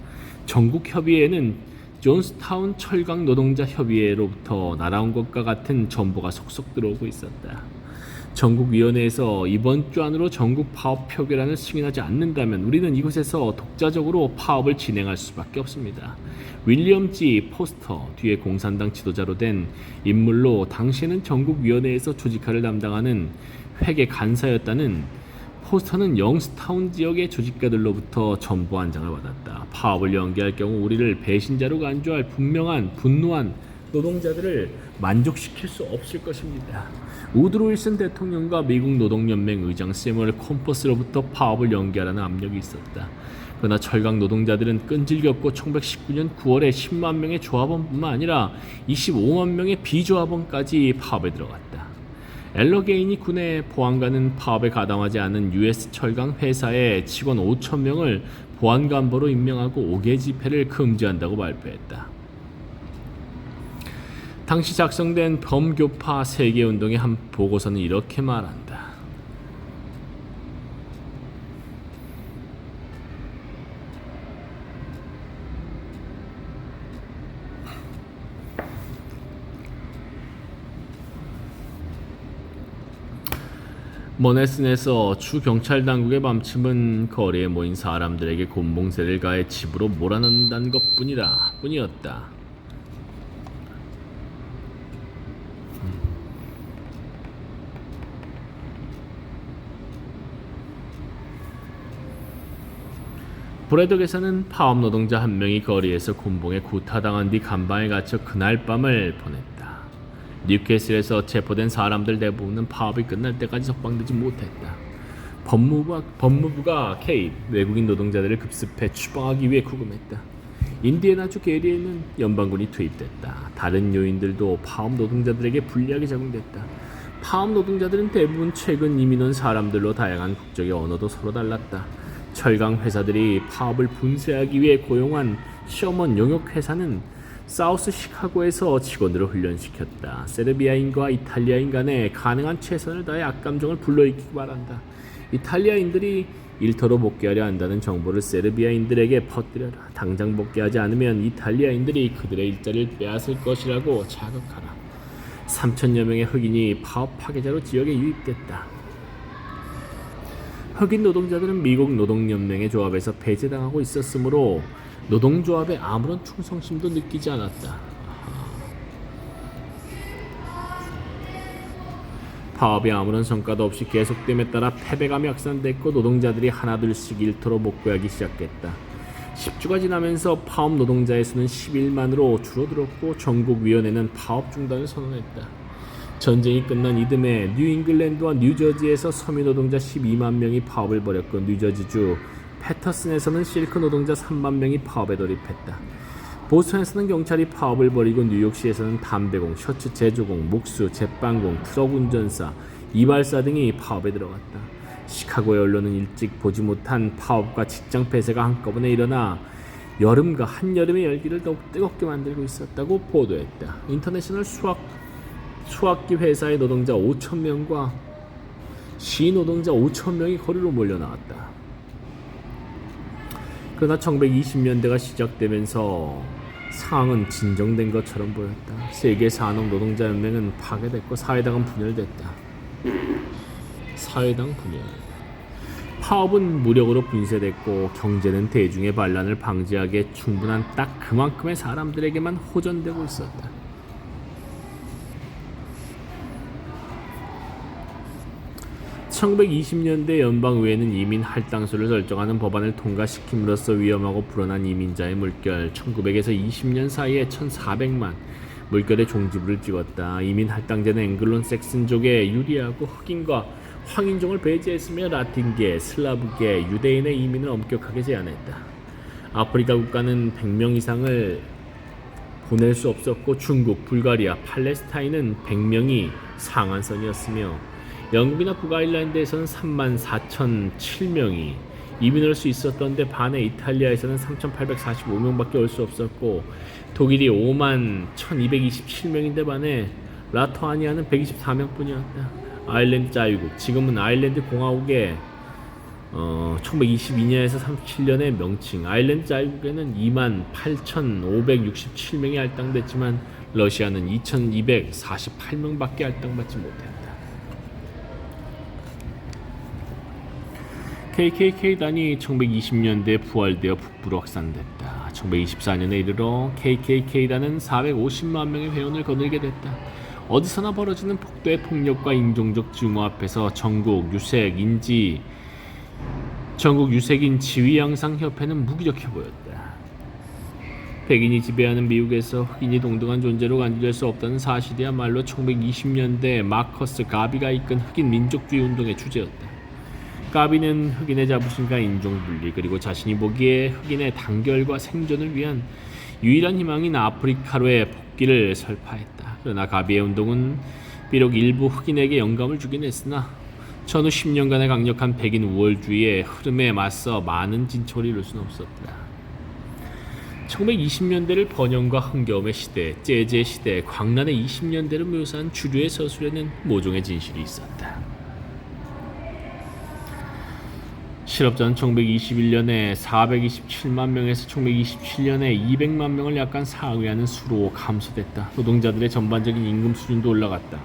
Speaker 1: 전국협의회는 존스타운 철강 노동자 협의회로부터 날아온 것과 같은 정보가 속속 들어오고 있었다. 전국위원회에서 이번 주 안으로 전국 파업 표결안을 승인하지 않는다면 우리는 이곳에서 독자적으로 파업을 진행할 수밖에 없습니다. 윌리엄 G. 포스터, 뒤에 공산당 지도자로 된 인물로 당시에는 전국위원회에서 조직화를 담당하는 회계 간사였다는 포스터는 영스타운 지역의 조직가들로부터 정보 한 장을 받았다. 파업을 연기할 경우 우리를 배신자로 간주할 분노한 노동자들을 만족시킬 수 없을 것입니다. 우드로 윌슨 대통령과 미국 노동연맹 의장 세무얼 콤퍼스로부터 파업을 연기하라는 압력이 있었다. 그러나 철강 노동자들은 끈질겼고 1919년 9월에 10만 명의 조합원뿐만 아니라 25만 명의 비조합원까지 파업에 들어갔다. 엘러게이니 군의 보안관은 파업에 가담하지 않은 US 철강 회사의 직원 5천 명을 보안관보로 임명하고 5개 집회를 금지한다고 발표했다. 당시 작성된 범교파 세계운동의 한 보고서는 이렇게 말한다. 머네슨에서 주 경찰 당국의 밤침은 거리에 모인 사람들에게 곤봉세를 가해 집으로 몰아넣는다는 뿐이었다. 브래덕에서는 파업 노동자 한 명이 거리에서 곤봉에 구타당한 뒤 간방에 갇혀 그날 밤을 보냈다. 뉴캐슬에서 체포된 사람들 대부분은 파업이 끝날 때까지 석방되지 못했다. 법무부가 개입, 외국인 노동자들을 급습해 추방하기 위해 구금했다. 인디애나주 게리에는 연방군이 투입됐다. 다른 요인들도 파업 노동자들에게 불리하게 적용됐다. 파업 노동자들은 대부분 최근 이민 온 사람들로 다양한 국적의 언어도 서로 달랐다. 철강 회사들이 파업을 분쇄하기 위해 고용한 셔먼 용역 회사는 사우스 시카고에서 직원들을 훈련시켰다. 세르비아인과 이탈리아인 간에 가능한 최선을 다해 악감정을 불러일으키기 바란다. 이탈리아인들이 일터로 복귀하려 한다는 정보를 세르비아인들에게 퍼뜨려라. 당장 복귀하지 않으면 이탈리아인들이 그들의 일자리를 빼앗을 것이라고 자극하라. 3천여 명의 흑인이 파업 파괴자로 지역에 유입됐다. 흑인 노동자들은 미국 노동연맹의 조합에서 배제당하고 있었으므로 노동조합에 아무런 충성심도 느끼지 않았다. 파업이 아무런 성과도 없이 계속됨에 따라 패배감이 확산됐고 노동자들이 하나둘씩 일터로 복귀하기 시작했다. 10주가 지나면서 파업 노동자의 수는 11만으로 줄어들었고 전국위원회는 파업 중단을 선언했다. 전쟁이 끝난 이듬해 뉴잉글랜드와 뉴저지에서 서민 노동자 12만 명이 파업을 벌였고 뉴저지주 패터슨에서는 실크 노동자 3만 명이 파업에 돌입했다. 보스턴에서는 경찰이 파업을 벌이고 뉴욕시에서는 담배공, 셔츠 제조공, 목수, 제빵공, 트럭 운전사, 이발사 등이 파업에 들어갔다. 시카고의 언론은 일찍 보지 못한 파업과 직장 폐쇄가 한꺼번에 일어나 여름과 한여름의 열기를 더욱 뜨겁게 만들고 있었다고 보도했다. 인터내셔널 수학기 회사의 노동자 5천 명과 시 노동자 5천 명이 거리로 몰려 나왔다. 그러나 1920년대가 시작되면서 상황은 진정된 것처럼 보였다. 세계 산업노동자연맹은 파괴됐고 사회당은 분열됐다. 사회당 분열. 파업은 무력으로 분쇄됐고 경제는 대중의 반란을 방지하기에 충분한 딱 그만큼의 사람들에게만 호전되고 있었다. (1920년대) 연방의회는 이민 할당수를 설정하는 법안을 통과시킴으로써 위험하고 불안한 이민자의 물결 1900에서 20년 사이에 1,400만 물결의 종지부를 찍었다. 이민 할당제는 앵글로색슨족에 유리하고 흑인과 황인종을 배제했으며 라틴계, 슬라브계, 유대인의 이민을 엄격하게 제한했다. 아프리카 국가는 100명 이상을 보낼 수 없었고 중국, 불가리아, 팔레스타인은 100명이 상한선이었으며 영국이나 북아일랜드에서는 34,007명이 이민할 수 있었던데 반해 이탈리아에서는 3,845명밖에 올 수 없었고 독일이 51,227명인데 반해 라토아니아는 124명뿐이었다. 아일랜드 자유국, 지금은 아일랜드 공화국의 1922년에서 37년의 명칭 아일랜드 자유국에는 28,567명이 할당됐지만 러시아는 2,248명밖에 할당받지 못했다. KKK단이 1920년대에 부활되어 북부로 확산됐다. 1924년에 이르러 KKK단은 450만 명의 회원을 거느리게 됐다. 어디서나 벌어지는 폭도의 폭력과 인종적 증오 앞에서 전국 유색인 지위양상협회는 무기력해 보였다. 백인이 지배하는 미국에서 흑인이 동등한 존재로 간주될 수 없다는 사실이야말로 1920년대 마커스 가비가 이끈 흑인 민족주의 운동의 주제였다. 가비는 흑인의 자부심과 인종분리 그리고 자신이 보기에 흑인의 단결과 생존을 위한 유일한 희망인 아프리카로의 복귀를 설파했다. 그러나 가비의 운동은 비록 일부 흑인에게 영감을 주긴 했으나 전후 10년간의 강력한 백인 우월주의의 흐름에 맞서 많은 진척을 이룰 수는 없었다. 1920년대를 번영과 흥겨움의 시대, 재즈의 시대, 광란의 20년대를 묘사한 주류의 서술에는 모종의 진실이 있었다. 실업자는 1921년에 427만 명에서 1927년에 200만 명을 약간 상회하는 수로 감소됐다. 노동자들의 전반적인 임금 수준도 올라갔다.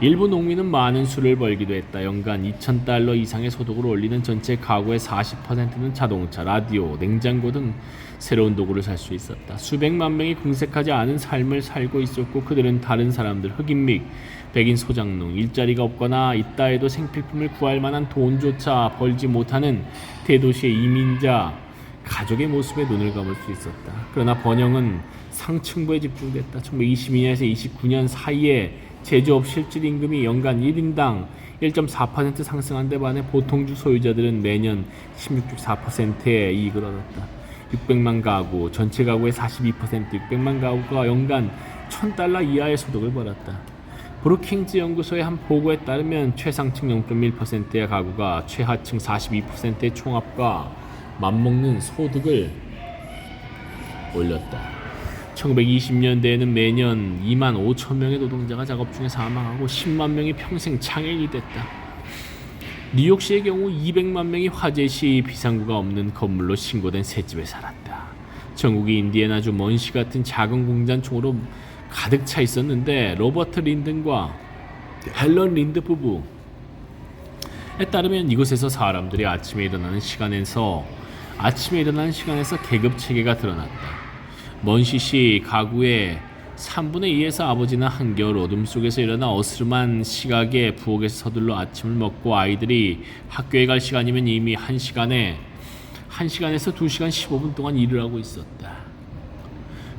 Speaker 1: 일부 농민은 많은 수를 벌기도 했다. 연간 2,000달러 이상의 소득을 올리는 전체 가구의 40%는 자동차, 라디오, 냉장고 등 새로운 도구를 살 수 있었다. 수백만 명이 궁색하지 않은 삶을 살고 있었고 그들은 다른 사람들, 흑인 및 백인 소장농, 일자리가 없거나 있다 해도 생필품을 구할 만한 돈조차 벌지 못하는 대도시의 이민자 가족의 모습에 눈을 감을 수 있었다. 그러나 번영은 상층부에 집중됐다. 1922년에서 29년 사이에 제조업 실질 임금이 연간 1인당 1.4% 상승한 데 반해 보통주 소유자들은 매년 16.4%의 이익을 얻었다. 600만 가구, 전체 가구의 42%, 600만 가구가 연간 1,000달러 이하의 소득을 벌었다. 브루킹즈 연구소의 한 보고에 따르면 최상층 0.1%의 가구가 최하층 42%의 총합과 맞먹는 소득을 올렸다. 1920년대에는 매년 2만 5천 명의 노동자가 작업 중에 사망하고 10만 명이 평생 장애인이 됐다. 뉴욕시의 경우 200만 명이 화재 시 비상구가 없는 건물로 신고된 새집에 살았다. 전국이 인디애나주 먼시 같은 작은 공장총으로 가득 차 있었는데 로버트 린든과 헬런 린드 부부에 따르면 이곳에서 사람들이 아침에 일어나는 시간에서 계급 체계가 드러났다. 먼시시 가구의 3분의 2에서 아버지는 한겨울 어둠 속에서 일어나 어스름한 시각에 부엌에서 서둘러 아침을 먹고 아이들이 학교에 갈 시간이면 이미 1시간에서 2시간 15분 동안 일을 하고 있었다.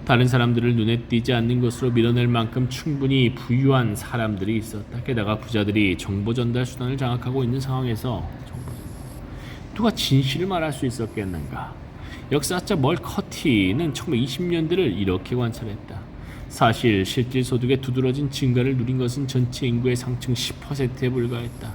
Speaker 1: 다른 사람들을 눈에 띄지 않는 것으로 밀어낼 만큼 충분히 부유한 사람들이 있었다. 게다가 부자들이 정보 전달 수단을 장악하고 있는 상황에서 누가 진실을 말할 수 있었겠는가? 역사학자 멀 커티는 1920년대를 이렇게 관찰했다. 사실 실질 소득의 두드러진 증가를 누린 것은 전체 인구의 상층 10%에 불과했다.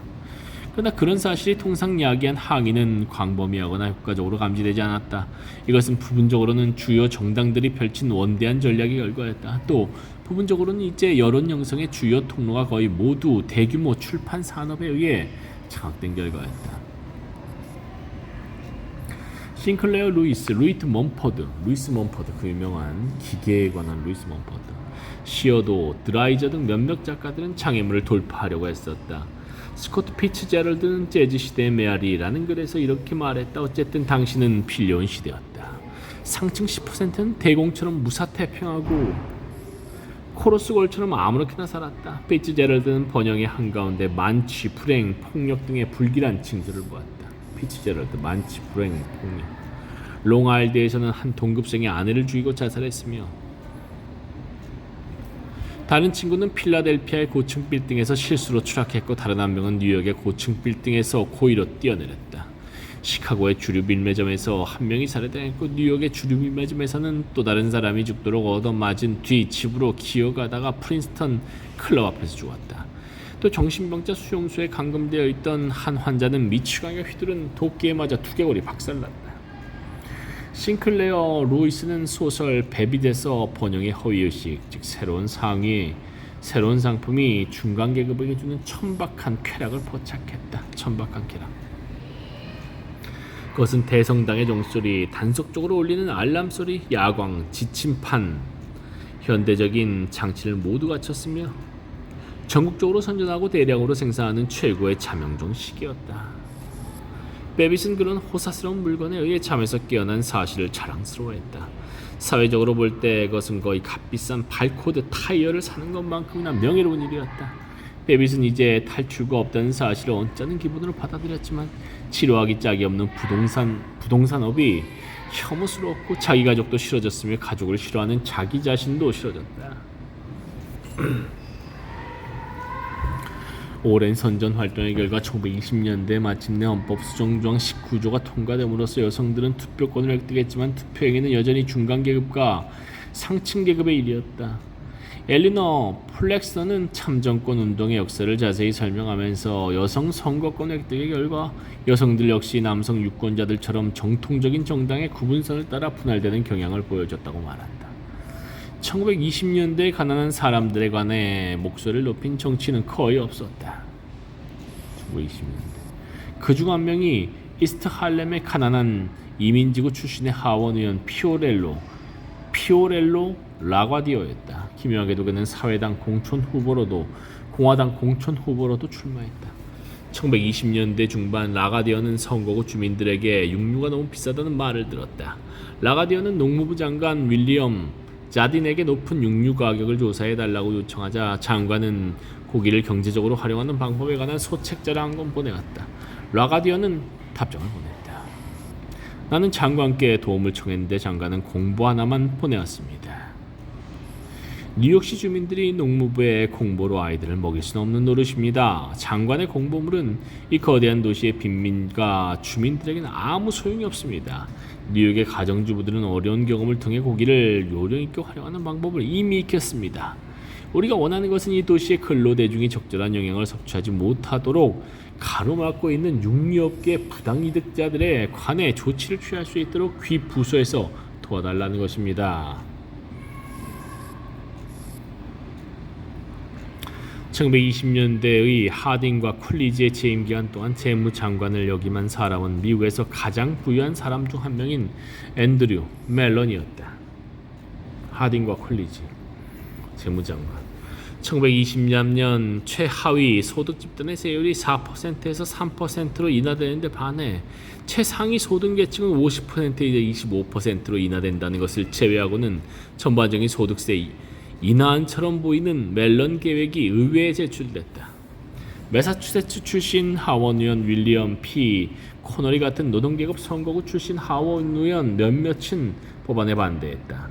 Speaker 1: 그러나 그런 사실이 통상 야기한 항의는 광범위하거나 효과적으로 감지되지 않았다. 이것은 부분적으로는 주요 정당들이 펼친 원대한 전략의 결과였다. 또 부분적으로는 이제 여론 형성의 주요 통로가 거의 모두 대규모 출판 산업에 의해 장악된 결과였다. 싱클레어 루이스, 루이스 멈퍼드 그 유명한 기계에 관한 루이스 멈퍼드, 시어도, 드라이저 등 몇몇 작가들은 장애물을 돌파하려고 했었다. 스코트 피츠제럴드는 재즈 시대의 메아리라는 글에서 이렇게 말했다. 어쨌든 당신은 필려온 시대였다. 상층 10%는 대공처럼 무사태평하고 코러스 골처럼 아무렇게나 살았다. 피츠제럴드는 번영의 한가운데 만취, 불행, 폭력 등의 불길한 징조를 보았다. 피츠제럴드, 만취, 불행, 폭력. 롱아일드에서는 한 동급생의 아내를 죽이고 자살했으며 다른 친구는 필라델피아의 고층 빌딩에서 실수로 추락했고 다른 한 명은 뉴욕의 고층 빌딩에서 고의로 뛰어내렸다. 시카고의 주류 밀매점에서 한 명이 살해당했고 뉴욕의 주류 밀매점에서는 또 다른 사람이 죽도록 얻어맞은 뒤 집으로 기어가다가 프린스턴 클럽 앞에서 죽었다. 또 정신병자 수용소에 감금되어 있던 한 환자는 미치광이가 휘두른 도끼에 맞아 두개골이 박살났다. 싱클레어 루이스는 소설 베빗에서 번영의 허위의식, 즉 새로운 상품이 중간 계급에게 주는 천박한 쾌락을 포착했다. 천박한 쾌락. 그것은 대성당의 종소리, 단속적으로 울리는 알람소리, 야광, 지침판, 현대적인 장치를 모두 갖췄으며 전국적으로 선전하고 대량으로 생산하는 최고의 자명종 시계였다. 베빗은 그런 호사스러운 물건에 의해 잠에서 깨어난 사실을 자랑스러워했다. 사회적으로 볼 때 그것은 거의 값비싼 발코드 타이어를 사는 것만큼이나 명예로운 일이었다. 베빗은 이제 탈출구가 없다는 사실을 언짢은 기분으로 받아들였지만 치료하기 짝이 없는 부동산업이 혐오스러웠고 자기 가족도 싫어졌으며 가족을 싫어하는 자기 자신도 싫어졌다. 오랜 선전 활동의 결과 1920년대 마침내 헌법 수정조항 19조가 통과됨으로써 여성들은 투표권을 획득했지만 투표행위는 여전히 중간계급과 상층계급의 일이었다. 엘리너 플렉서는 참정권 운동의 역사를 자세히 설명하면서 여성 선거권 획득의 결과 여성들 역시 남성 유권자들처럼 정통적인 정당의 구분선을 따라 분할되는 경향을 보여줬다고 말한다. 1920년대에 가난한 사람들에 관해 목소리를 높인 정치는 거의 없었다. 1920년대. 그중 한 명이 이스트 할렘의 가난한 이민지구 출신의 하원 의원 피오렐로 라과디오였다. 기묘하게도 그는 사회당 공화당 공천 후보로도 출마했다. 1920년대 중반 라가디언은 선거구 주민들에게 육류가 너무 비싸다는 말을 들었다. 라가디언은 농무부 장관 윌리엄 자딘에게 높은 육류 가격을 조사해달라고 요청하자 장관은 고기를 경제적으로 활용하는 방법에 관한 소책자를 한 권 보내왔다. 라가디언은 답장을 보냈다. 나는 장관께 도움을 청했는데 장관은 공보 하나만 보내왔습니다. 뉴욕시 주민들이 농무부의 공보로 아이들을 먹일 수는 없는 노릇입니다. 장관의 공보물은 이 거대한 도시의 빈민가 주민들에게는 아무 소용이 없습니다. 뉴욕의 가정주부들은 어려운 경험을 통해 고기를 요령있게 활용하는 방법을 이미 익혔습니다. 우리가 원하는 것은 이 도시의 근로대중이 적절한 영양을 섭취하지 못하도록 가로막고 있는 육류업계 부당이득자들에 관해 조치를 취할 수 있도록 귀 부서에서 도와달라는 것입니다. 1920년대의 하딩과 쿨리지의 재임 기간 동안 재무장관을 역임한 사람은 미국에서 가장 부유한 사람 중 한 명인 앤드류 멜런이었다. 하딩과 쿨리지 재무장관. 1920년 최하위 소득 집단의 세율이 4%에서 3%로 인하되는데 반해 최상위 소득 계층은 50%에서 25%로 인하된다는 것을 제외하고는 전반적인 소득세 인하안처럼 보이는 멜런 계획이 의회에 제출됐다. 매사추세츠 출신 하원 의원 윌리엄 P. 코너리 같은 노동계급 선거구 출신 하원 의원 몇몇은 법안에 반대했다.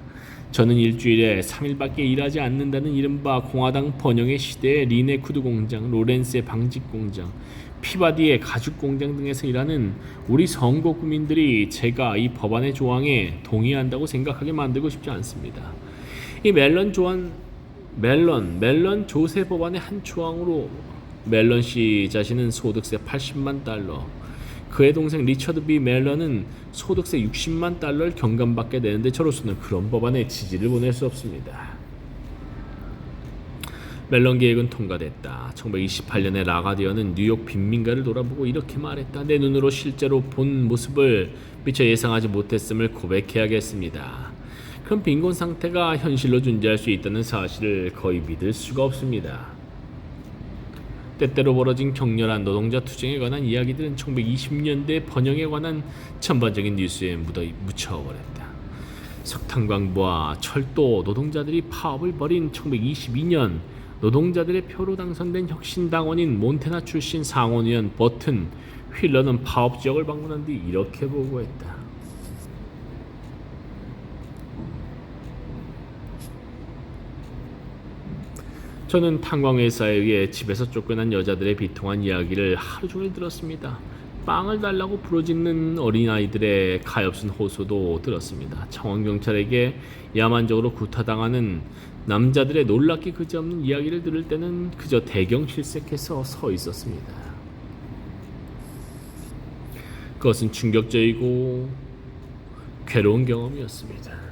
Speaker 1: 저는 일주일에 3일밖에 일하지 않는다는 이른바 공화당 번영의 시대의 리네 구두 공장, 로렌스의 방직 공장, 피바디의 가죽 공장 등에서 일하는 우리 선거구민들이 제가 이 법안의 조항에 동의한다고 생각하게 만들고 싶지 않습니다. 이 멜런 조세 법안의 한 조항으로 멜런 씨 자신은 소득세 80만 달러, 그의 동생 리처드 B. 멜런은 소득세 60만 달러를 경감받게 되는데 저로서는 그런 법안에 지지를 보낼 수 없습니다. 멜론 계획은 통과됐다. 1928년에 라가디어는 뉴욕 빈민가를 돌아보고 이렇게 말했다. 내 눈으로 실제로 본 모습을 미처 예상하지 못했음을 고백해야겠습니다. 그런 빈곤 상태가 현실로 존재할 수 있다는 사실을 거의 믿을 수가 없습니다. 때때로 벌어진 격렬한 노동자 투쟁에 관한 이야기들은 1920년대 번영에 관한 전반적인 뉴스에 묻혀버렸다. 석탄광부와 철도 노동자들이 파업을 벌인 1922년 노동자들의 표로 당선된 혁신당원인 몬테나 출신 상원의원 버튼 휠러는 파업 지역을 방문한 뒤 이렇게 보고했다. 저는 탄광회사에 의해 집에서 쫓겨난 여자들의 비통한 이야기를 하루 종일 들었습니다. 빵을 달라고 부르짖는 어린아이들의 가엾은 호소도 들었습니다. 청원경찰에게 야만적으로 구타당하는 남자들의 놀랍기 그지없는 이야기를 들을 때는 그저 대경실색해서 서 있었습니다. 그것은 충격적이고 괴로운 경험이었습니다.